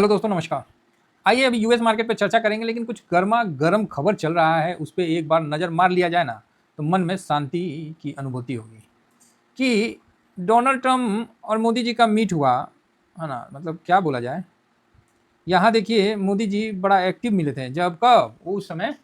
Hello दोस्तों, नमस्कार। आइए अभी यूएस मार्केट पे चर्चा करेंगे, लेकिन कुछ गर्मा गर्म खबर चल रहा है, उस पे एक बार नज़र मार लिया जाए ना, तो मन में शांति की अनुभूति होगी कि डोनाल्ड ट्रम्प और मोदी जी का मीट हुआ, है ना? मतलब क्या बोला जाए, यहाँ देखिए मोदी जी बड़ा एक्टिव मिले थे, जब कब? उस समय।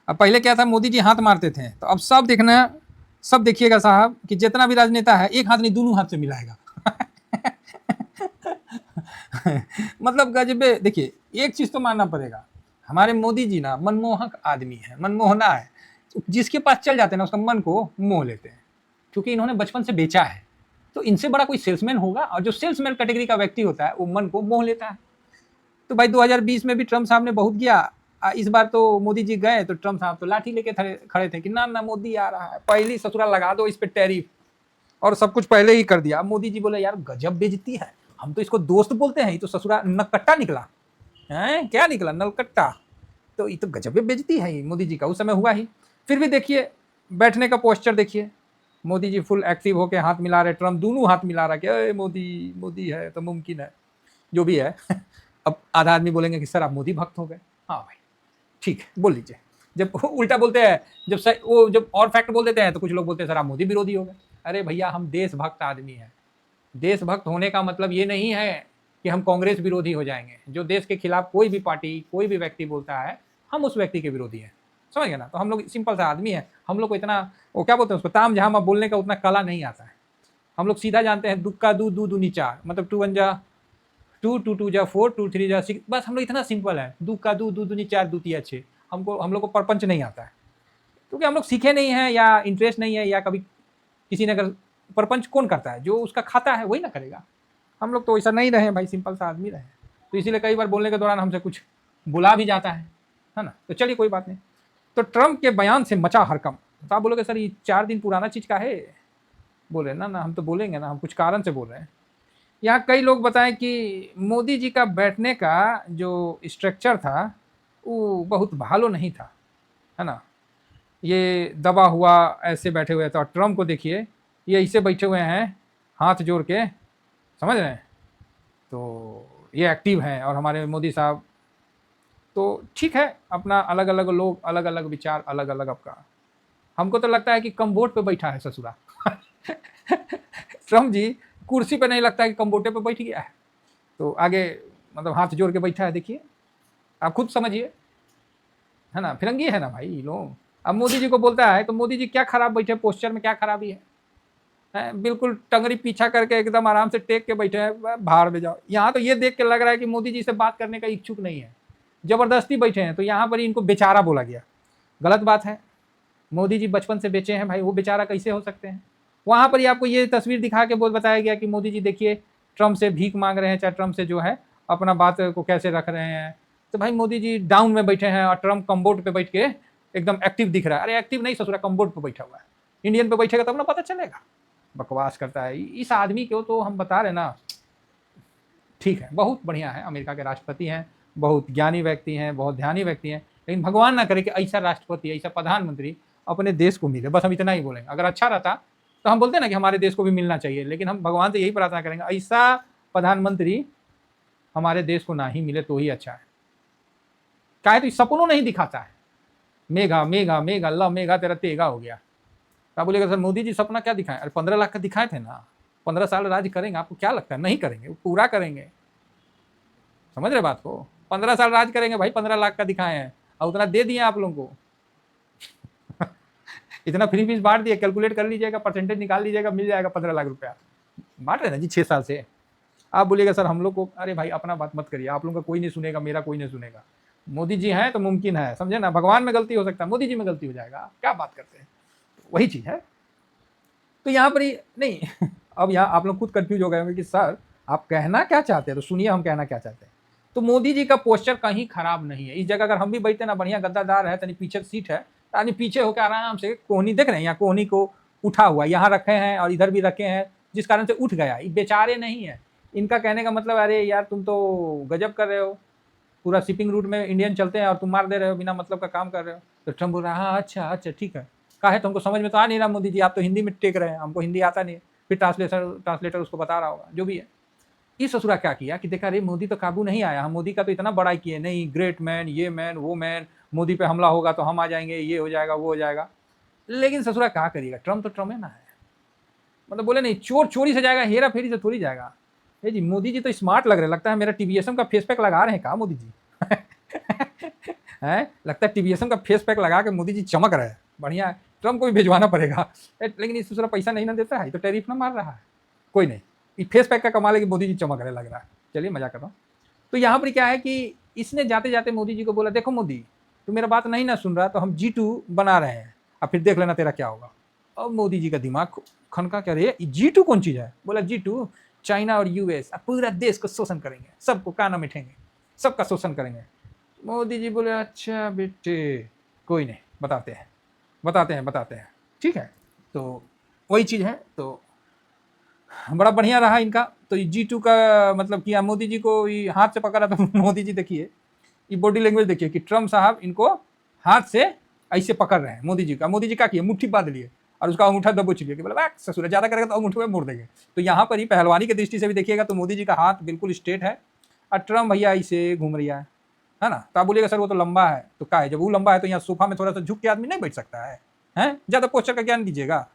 अब पहले क्या था, मोदी जी हाथ मारते थे, तो अब सब देखना, सब देखिएगा साहब कि जितना भी राजनेता है, एक हाथ नहीं दोनों हाथ से मिलाएगा। मतलब गजबे। देखिए, एक चीज तो मानना पड़ेगा, हमारे मोदी जी ना मनमोहक आदमी है, मनमोहना है। जिसके पास चल जाते हैं ना, उसका मन को मोह लेते हैं, क्योंकि इन्होंने बचपन से बेचा है। तो इनसे बड़ा कोई सेल्समैन होगा, और जो सेल्समैन कैटेगरी का व्यक्ति होता है वो मन को मोह लेता है। तो भाई 2020 में भी ट्रम्प साहब ने बहुत किया, इस बार तो मोदी जी गए तो ट्रम्प साहब तो लाठी लेके खड़े थे कि ना ना मोदी आ रहा है, पहली ससुरा लगा दो इस पे टैरिफ, और सब कुछ पहले ही कर दिया। अब मोदी जी बोले यार गजब बेइज्जती है, हम तो इसको दोस्त बोलते हैं, ये तो ससुरा नकट्टा निकला है। क्या निकला? नलकट्टा। तो ये तो गजब बेइज्जती है मोदी जी का, उस समय हुआ ही। फिर भी देखिए बैठने का पोस्चर देखिए, मोदी जी फुल एक्टिव होके हाथ मिला रहे, ट्रम्प दोनों हाथ मिला रहा कि मोदी मोदी है तो मुमकिन है, जो भी है। अब आधा आदमी बोलेंगे कि सर आप मोदी भक्त हो गए। हाँ भाई, ठीक है, बोल लीजिए। जब उल्टा बोलते हैं, जब और फैक्ट बोल देते हैं, तो कुछ लोग बोलते हैं सर आप मोदी विरोधी हो गए। अरे भैया, हम देशभक्त आदमी हैं। देशभक्त होने का मतलब ये नहीं है कि हम कांग्रेस विरोधी हो जाएंगे। जो देश के खिलाफ कोई भी पार्टी, कोई भी व्यक्ति बोलता है, हम उस व्यक्ति के विरोधी हैं। समझ गए ना? तो हम लोग सिंपल सा आदमी है, हम लोग को इतना, वो क्या बोलते हैं उसको, ताम झाम बोलने का उतना कला नहीं आता है। हम लोग सीधा जानते हैं, दुख का दू दू दूनी चार, मतलब 2 1 जा 2, 2 2 जा 4, 2 3 जा 6, बस हम लोग इतना सिंपल है। दुख का दू दू दूनी चार, दूतिया 6। हम लोग को परपंच नहीं आता है, क्योंकि हम लोग सीखे नहीं है, या इंटरेस्ट नहीं है, या कभी किसी ने अगर, परपंच कौन करता है? जो उसका खाता है वही ना करेगा। हम लोग तो ऐसा नहीं रहे भाई, सिंपल सा आदमी रहे। तो इसीलिए कई बार बोलने के दौरान हमसे कुछ बुला भी जाता है ना? तो चलिए कोई बात नहीं। तो ट्रम्प के बयान से मचा हड़कंप। तो आप बोलोगे सर ये 4 दिन पुराना चीज का है? बोले ना ना, हम तो बोलेंगे ना, हम कुछ कारण से बोल रहे हैं। यहाँ कई लोग बताएं कि मोदी जी का बैठने का जो स्ट्रक्चर था वो बहुत भालो नहीं था, है ना? ये दबा हुआ ऐसे बैठे हुए था, और ट्रम्प को देखिए, ये ऐसे बैठे हुए हैं हाथ जोड़ के, समझ रहे हैं? तो ये एक्टिव हैं, और हमारे मोदी साहब तो ठीक है, अपना अलग अलग लोग, अलग अलग विचार, अलग अलग आपका। हमको तो लगता है कि कम्बोर्ड पे बैठा है ससुरा। ट्रम्प जी कुर्सी पे नहीं लगता है कि कम्बोटे पे बैठ गया है, तो आगे मतलब हाथ जोड़ के बैठा है। देखिए, आप खुद समझिए, है ना? फिरंगी है ना भाई लोग। अब मोदी जी को बोलता है, तो मोदी जी क्या खराब बैठे, पोस्चर में क्या खराबी है? बिल्कुल टंगरी पीछा करके एकदम आराम से टेक के बैठे हैं, बाहर में जाओ। यहाँ तो ये देख के लग रहा है कि मोदी जी से बात करने का इच्छुक नहीं है, जबरदस्ती बैठे हैं। तो यहाँ पर इनको बेचारा बोला गया, गलत बात है। मोदी जी बचपन से बेचे हैं भाई, वो बेचारा कैसे हो सकते हैं? वहां पर ही आपको ये तस्वीर दिखा के बताया गया कि मोदी जी देखिए ट्रम्प से भीख मांग रहे हैं, चाहे ट्रम्प से जो है अपना बात को कैसे रख रहे हैं। तो भाई मोदी जी डाउन में बैठे हैं, और ट्रम्प कम्बोर्ड पे बैठ के एकदम एक्टिव दिख रहा है। अरे एक्टिव नहीं ससुरा, कम्बोर्ड पे बैठा हुआ है। इंडियन पे बैठेगा तब ना पता चलेगा। बकवास करता है इस आदमी को, तो हम बता रहे ना। ठीक है, बहुत बढ़िया है, अमेरिका के राष्ट्रपति हैं, बहुत ज्ञानी व्यक्ति हैं, बहुत ध्यानी व्यक्ति हैं, लेकिन भगवान ना करे कि ऐसा राष्ट्रपति, ऐसा प्रधानमंत्री अपने देश को मिले। बस हम इतना ही बोलेंगे। अगर अच्छा रहता तो हम बोलते हैं ना कि हमारे देश को भी मिलना चाहिए, लेकिन हम भगवान से यही प्रार्थना करेंगे ऐसा प्रधानमंत्री हमारे देश को ना ही मिले तो ही अच्छा है। क्या है, तो सपनों नहीं दिखाता है। मेगा मेगा मेगा अल्लाह मेगा तेरा तेगा हो गया। क्या बोलेगा सर मोदी जी सपना क्या दिखाए? अरे 15 लाख का दिखाए थे ना। 15 साल राज करेंगे, आपको क्या लगता है नहीं करेंगे? वो पूरा करेंगे। समझ रहे बात को? 15 साल राज करेंगे भाई, 15 लाख का दिखाए हैं, और उतना दे दिए आप लोगों को। इतना फ्री फीस बांट दिया, कैलकुलेट कर लीजिएगा, परसेंटेज निकाल लीजिएगा, मिल जाएगा 15 लाख रुपया। बांट रहे ना जी 6 साल से। आप बोलिएगा सर हम लोग को, अरे भाई अपना बात मत करिए, आप लोगों का कोई नहीं सुनेगा, मेरा कोई नहीं सुनेगा। मोदी जी हैं तो मुमकिन है, समझे ना? भगवान में गलती हो सकता है, मोदी जी में गलती हो जाएगा, क्या बात करते हैं? वही चीज है। तो यहाँ पर ही नहीं। अब यहाँ आप लोग खुद कंफ्यूज हो गए होंगे कि सर आप कहना क्या चाहते हैं, तो सुनिए हम कहना क्या चाहते हैं। तो मोदी जी का पोस्चर कहीं खराब नहीं है। इस जगह अगर हम भी बैठते ना, बढ़िया गद्दादार है, तनी पीछे सीट है, यानी पीछे होकर आराम से कोहनी देख रहे हैं, यहाँ कोहनी को उठा हुआ यहाँ रखे हैं और इधर भी रखे हैं, जिस कारण से उठ गया। ये बेचारे नहीं है। इनका कहने का मतलब अरे यार तुम तो गजब कर रहे हो, पूरा शिपिंग रूट में इंडियन चलते हैं और तुम मार दे रहे हो, बिना मतलब का काम कर रहे हो। तो ट्रम्प बोल रहा है हाँ अच्छा अच्छा ठीक है, कहा है तुमको समझ में तो आ नहीं रहा मोदी जी, आप तो हिंदी में टेक रहे हैं, हमको हिंदी आता नहीं है। फिर ट्रांसलेटर उसको बता रहा होगा, जो भी है। इस ससुरा क्या किया कि देखा, अरे मोदी तो काबू नहीं आया, हम मोदी का तो इतना बड़ाई किए, नहीं ग्रेट मैन, ये मैन, वो मैन, मोदी पे हमला होगा तो हम आ जाएंगे, ये हो जाएगा, वो हो जाएगा। लेकिन ससुरा क्या करिएगा, ट्रम्प तो ट्रम्प है ना है। मतलब बोले नहीं, चोर चोरी से जाएगा, हेरा फेरी से थोड़ी जाएगा। ये जी मोदी जी तो स्मार्ट लग रहे, लगता है मेरा टीवीएसएम का फेस पैक लगा रहे हैं कहा मोदी जी है, लगता है टीवीएसएम का फेस पैक लगा के मोदी जी चमक रहे हैं, बढ़िया है। ट्रम्प को भी भिजवाना पड़ेगा, लेकिन इस दूसरा पैसा नहीं ना देता है, तो टैरिफ ना मार रहा है। कोई नहीं, ये फेस पैक का कमाल है कि मोदी जी चमक रहे लग रहा है। चलिए मजा कर रहा हूँ। तो यहाँ पर क्या है कि इसने जाते जाते मोदी जी को बोला, देखो मोदी, तू मेरा बात नहीं ना सुन रहा, तो हम G2 बना रहे हैं, अब फिर देख लेना तेरा क्या होगा। अब मोदी जी का दिमाग खनका, क्या रही है G2 कौन चीज है? बोला G2 चाइना और यूएस पूरा देश को शोषण करेंगे, सबको काना मिठेंगे, सबका शोषण करेंगे। मोदी जी बोले अच्छा बेटे, कोई नहीं, बताते हैं बताते हैं बताते हैं, ठीक है। तो वही चीज है, तो बड़ा बढ़िया रहा इनका। तो G2 का मतलब किया मोदी जी को, ये हाथ से पकड़ा। तो मोदी जी देखिए, ये बॉडी लैंग्वेज देखिए कि ट्रम्प साहब इनको हाथ से ऐसे पकड़ रहे हैं मोदी जी का। मोदी जी क्या किए, मुट्ठी बांध लिए और उसका अंगूठा दबोच लिए कि बोला ससुर ज्यादा करेगा तो अंगूठे में मोड़ देंगे। तो यहाँ पर ही पहलवानी की दृष्टि से भी देखिएगा तो मोदी जी का हाथ बिल्कुल स्ट्रेट है और ट्रम्प भैया ऐसे घूम रहा है ना। तो आप बोलिएगा सर वो तो लंबा है, तो क्या है, जब वो लंबा है तो यहाँ सोफा में थोड़ा सा झुक के आदमी नहीं बैठ सकता है, हैं? ज्यादा पोस्चर का ज्ञान दीजिएगा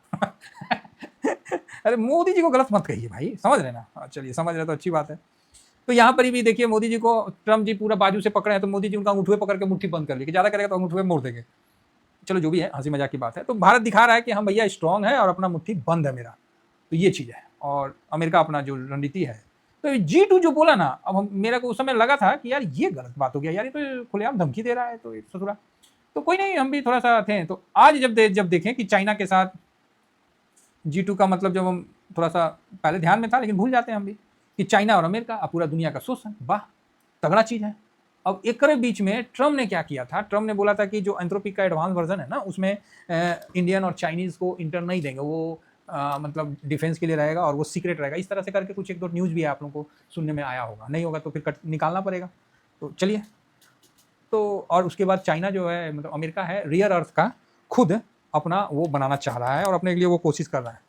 अरे मोदी जी को गलत मत कहिए भाई, समझ रहे ना। चलिए समझ रहे तो अच्छी बात है। तो यहाँ पर भी देखिए मोदी जी को ट्रम्प जी पूरा बाजू से पकड़े हैं, तो मोदी जी उनका अंगूठे पकड़ के मुट्ठी बंद कर ली कि ज्यादा करेगा तो अंगूठे मोड़ देंगे। चलो जो भी है, हंसी मजाक की बात है। तो भारत दिखा रहा है कि हम भैया स्ट्रांग है और अपना मुट्ठी बंद है मेरा, तो ये चीज है। और अमेरिका अपना जो रणनीति है, तो G2 जो बोला ना, अब हम, मेरे को उस समय लगा था कि यार ये गलत बात हो गया यार, ये तो खुलेआम धमकी दे रहा है, तो ससुरा। तो कोई नहीं, हम भी थोड़ा सा थे। तो आज जब देखें कि चाइना के साथ G2 का मतलब, जब हम थोड़ा सा पहले ध्यान में था लेकिन भूल जाते हैं हम भी कि चाइना और अमेरिका पूरा दुनिया का शोषण, वाह तगड़ा चीज है। अब एक बीच में ट्रम्प ने क्या किया था, ट्रम्प ने बोला था कि जो एंथ्रोपिक का एडवांस वर्जन है ना, उसमें इंडियन और चाइनीज को इंटर नहीं देंगे, वो मतलब डिफेंस के लिए रहेगा और वो सीक्रेट रहेगा। इस तरह से करके कुछ एक दो न्यूज़ भी आप लोगों को सुनने में आया होगा, नहीं होगा तो फिर निकालना पड़ेगा। तो चलिए, तो और उसके बाद चाइना जो है, मतलब अमेरिका है, रियर अर्थ का खुद अपना वो बनाना चाह रहा है और अपने लिए वो कोशिश कर रहा है।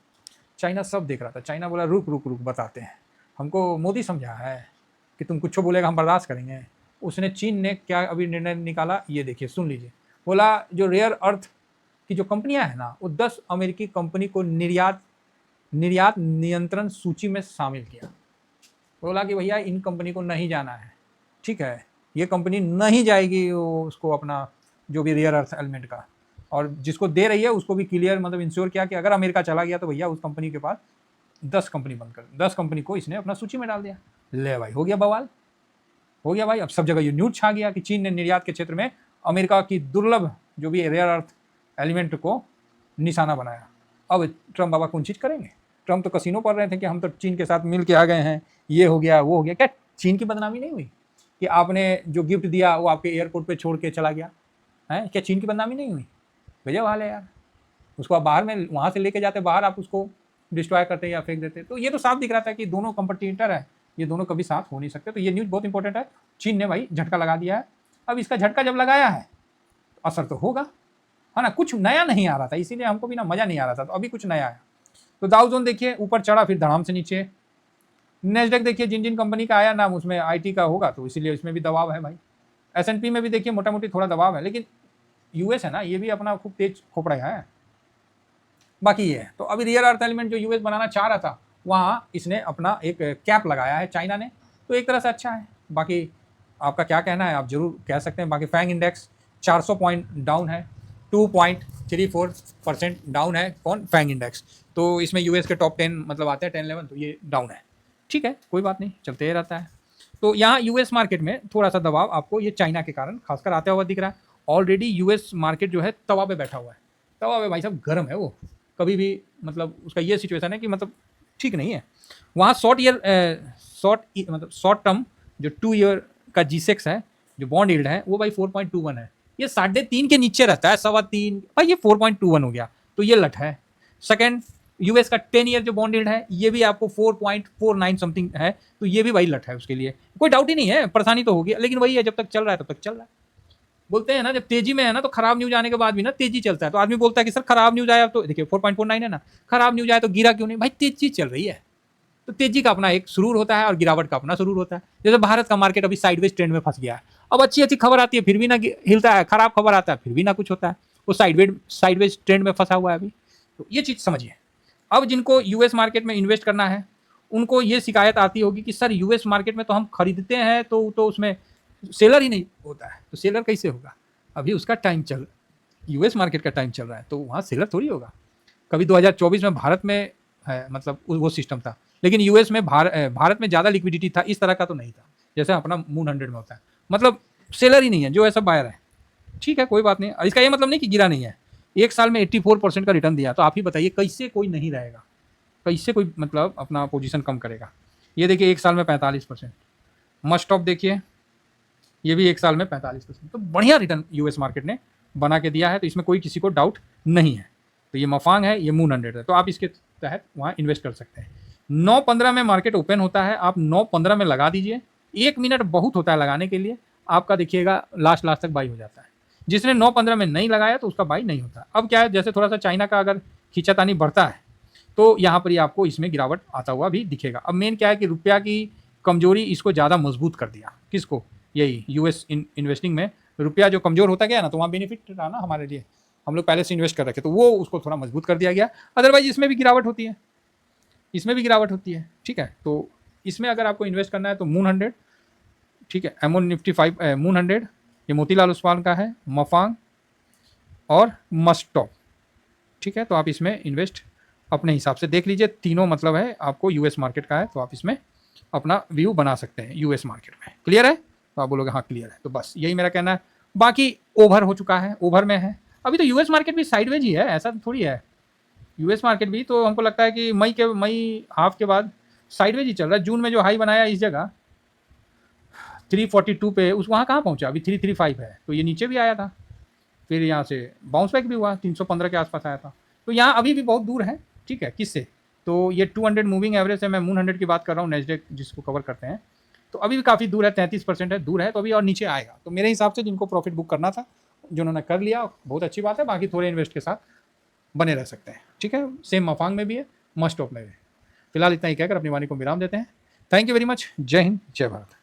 चाइना सब देख रहा था, चाइना बोला रुक रुक रुक बताते हैं, हमको मोदी समझा है कि तुम कुछ बोलेगा हम बर्दाश्त करेंगे। उसने, चीन ने क्या अभी निर्णय निकाला, ये देखिए सुन लीजिए। बोला जो रेयर अर्थ की जो कंपनियां है ना, वो 10 अमेरिकी कंपनी को निर्यात नियंत्रण सूची में शामिल किया। बोला कि भैया इन कंपनी को नहीं जाना है, ठीक है, ये कंपनी नहीं जाएगी उसको अपना जो भी रेयर अर्थ एलिमेंट का, और जिसको दे रही है उसको भी क्लियर मतलब इंश्योर किया कि अगर अमेरिका चला गया तो भैया उस कंपनी के पास 10 कंपनी बंद कर, 10 कंपनी को इसने अपना सूची में डाल दिया। ले भाई, हो गया बवाल, हो गया भाई। अब सब जगह ये न्यूज छा गया कि चीन ने निर्यात के क्षेत्र में अमेरिका की दुर्लभ जो भी रेयर अर्थ एलिमेंट को निशाना बनाया। अब ट्रम्प बाबा कौन चीज करेंगे? ट्रम्प तो कसीनो पढ़ रहे थे कि हम तो चीन के साथ मिल के आ गए हैं, ये हो गया वो हो गया। क्या चीन की बदनामी नहीं हुई कि आपने जो गिफ्ट दिया वो आपके एयरपोर्ट पे छोड़ के चला गया है? क्या चीन की बदनामी नहीं हुई? गजब हाल है यार। उसको आप बाहर में वहां से लेके जाते, बाहर आप उसको डिस्ट्रॉय करते या फेंक देते। तो ये तो साफ दिख रहा था कि दोनों कंपटीटर है, ये दोनों कभी साथ हो नहीं सकते। तो ये न्यूज बहुत इंपॉर्टेंट है। चीन ने भाई झटका लगा दिया है। अब इसका झटका जब लगाया है तो असर तो होगा, है ना। कुछ नया नहीं आ रहा था, इसीलिए हमको भी ना मजा नहीं आ रहा था, तो अभी कुछ नया आया। तो डाउ जोन देखिए ऊपर चढ़ा, फिर धड़ाम से नीचे। नेस्डेक देखिए जिन जिन कंपनी का आया नाम उसमें आईटी का होगा, तो इसीलिए इसमें भी दबाव है भाई। S&P में भी देखिए मोटा मोटी थोड़ा दबाव है, लेकिन यूएस है ना, ये भी अपना खूब तेज खोपड़ा है। बाकी ये है। तो अभी रियर अर्थ एलिमेंट जो यूएस बनाना चाह रहा था, वहाँ इसने अपना एक कैप लगाया है चाइना ने, तो एक तरह से अच्छा है। बाकी आपका क्या कहना है आप जरूर कह सकते हैं। बाकी फैंग इंडेक्स 400 पॉइंट डाउन है, 2.34% डाउन है कौन, फैंग इंडेक्स। तो इसमें यूएस के टॉप 10 मतलब आते हैं 10-11, तो ये डाउन है, ठीक है, कोई बात नहीं, चलते ही रहता है। तो यहाँ यूएस मार्केट में थोड़ा सा दबाव आपको ये चाइना के कारण खासकर आता हुआ दिख रहा है। ऑलरेडी यूएस मार्केट जो है तवा पे बैठा हुआ है, तवा पे भाई साहब गर्म है वो, कभी भी मतलब उसका ये सिचुएशन है कि मतलब ठीक नहीं है। वहाँ शॉर्ट टर्म जो 2 ईयर का G6 है, जो बॉन्ड यील्ड है, वो भाई 4.21 है। ये 3.5 के नीचे रहता है, 3.25 भाई, ये 4.21 हो गया, तो ये लट है। सेकंड, यूएस का 10 ईयर जो बॉन्ड यील्ड है, ये भी आपको 4.49 समथिंग है, तो ये भी भाई लट है। उसके लिए कोई डाउट ही नहीं है, परेशानी तो होगी, लेकिन वही है, जब तक चल रहा है तब तक चल रहा है। बोलते हैं ना जब तेजी में है ना तो खराब न्यूज आने के बाद भी ना तेजी चलता है। तो आदमी बोलता है कि सर खराब न्यूज आया, तो देखिए 4.49 है ना, खराब न्यूज आया तो गिरा क्यों नहीं? भाई तेजी चल रही है, तो तेजी का अपना एक सुरूर होता है और गिरावट का अपना सुरूर होता है। जैसे भारत का मार्केट अभी साइडवेज ट्रेंड में फंस गया है, अब अच्छी अच्छी खबर आती है फिर भी ना हिलता है, खराब खबर आता है फिर भी ना कुछ होता है, वो साइडवेज ट्रेंड में फंसा हुआ है अभी। तो ये चीज़ समझिए। अब जिनको यूएस मार्केट में इन्वेस्ट करना है उनको ये शिकायत आती होगी कि सर यूएस मार्केट में तो हम खरीदते हैं तो उसमें सेलर ही नहीं होता है, तो सेलर कैसे होगा? अभी उसका टाइम यूएस मार्केट का टाइम चल रहा है, तो वहाँ सेलर थोड़ी होगा। कभी 2024 में भारत में है, मतलब वो सिस्टम था, लेकिन यूएस में भारत में ज़्यादा लिक्विडिटी था, इस तरह का तो नहीं था जैसे अपना मून 100 में होता है। मतलब सेलर ही नहीं है, जो है सब बायर है। ठीक है, कोई बात नहीं। इसका ये मतलब नहीं कि गिरा नहीं है, एक साल में 84% का रिटर्न दिया, तो आप ही बताइए कैसे कोई नहीं रहेगा, कैसे कोई मतलब अपना पोजीशन कम करेगा। ये देखिए एक साल में 45%। मस्ट ऑफ देखिए, ये भी एक साल में 45%। तो बढ़िया रिटर्न यूएस मार्केट ने बना के दिया है, तो इसमें कोई किसी को डाउट नहीं है। तो ये मफांग है, ये मून 100 है, तो आप इसके तहत वहाँ इन्वेस्ट कर सकते हैं। 9:15 में मार्केट ओपन होता है, आप 9:15 में लगा दीजिए। 1 मिनट बहुत होता है लगाने के लिए, आपका देखिएगा लास्ट तक बाई हो जाता है। जिसने 9:15 में नहीं लगाया तो उसका बाई नहीं होता। अब क्या है, जैसे थोड़ा सा चाइना का अगर खींचातानी बढ़ता है तो यहाँ पर ही आपको इसमें गिरावट आता हुआ भी दिखेगा। अब मेन क्या है कि रुपया की कमजोरी इसको ज़्यादा मजबूत कर दिया। किसको? यही यूएस इन्वेस्टिंग में रुपया जो कमजोर होता गया ना, तो वहाँ बेनिफिट रहा ना हमारे लिए, हम लोग पहले से इन्वेस्ट कर रखे, तो वो उसको थोड़ा मजबूत कर दिया गया। अदरवाइज इसमें भी गिरावट होती है, इसमें भी गिरावट होती है। ठीक है, तो इसमें अगर आपको इन्वेस्ट करना है तो मून 100, ठीक है, M1 निफ्टी 5 मून 100, ये मोतीलाल ओसवाल का है, मफांग और मस्टॉप। ठीक है, तो आप इसमें इन्वेस्ट अपने हिसाब से देख लीजिए। तीनों मतलब है आपको यूएस मार्केट का है, तो आप इसमें अपना व्यू बना सकते हैं यूएस मार्केट में। क्लियर है? तो आप बोलोगे हाँ क्लियर है, तो बस यही मेरा कहना है। बाकी ओवर हो चुका है, ओवर में है अभी, तो यूएस मार्केट भी साइडवेज ही है, ऐसा थोड़ी है। यूएस मार्केट भी तो हमको लगता है कि मई हाफ के बाद साइडवेज ही चल रहा है। जून में जो हाई बनाया इस जगह 342 पे, उस वहाँ कहाँ पहुँचा? अभी 335 है, तो ये नीचे भी आया था, फिर यहाँ से बाउंस बैक भी हुआ, 315 के आसपास आया था। तो यहाँ अभी भी बहुत दूर है। ठीक है, किससे? तो ये 200 मूविंग एवरेज है, मैं मून 100 की बात कर रहा हूँ, नेस्डेक जिसको कवर करते हैं, तो अभी भी काफ़ी दूर है, 33% है, दूर है, तो अभी और नीचे आएगा। तो मेरे हिसाब से जिनको प्रॉफिट बुक करना था, जिन्होंने कर लिया, बहुत अच्छी बात है। बाकी थोड़े इन्वेस्ट के साथ बने रह सकते हैं। ठीक है, सेम मफांग में भी है, मस्ट ऑफ में भी। फिलहाल इतना ही कहकर अपनी वाणी को विराम देते हैं। Thank you very much. जय हिंद, जय भारत।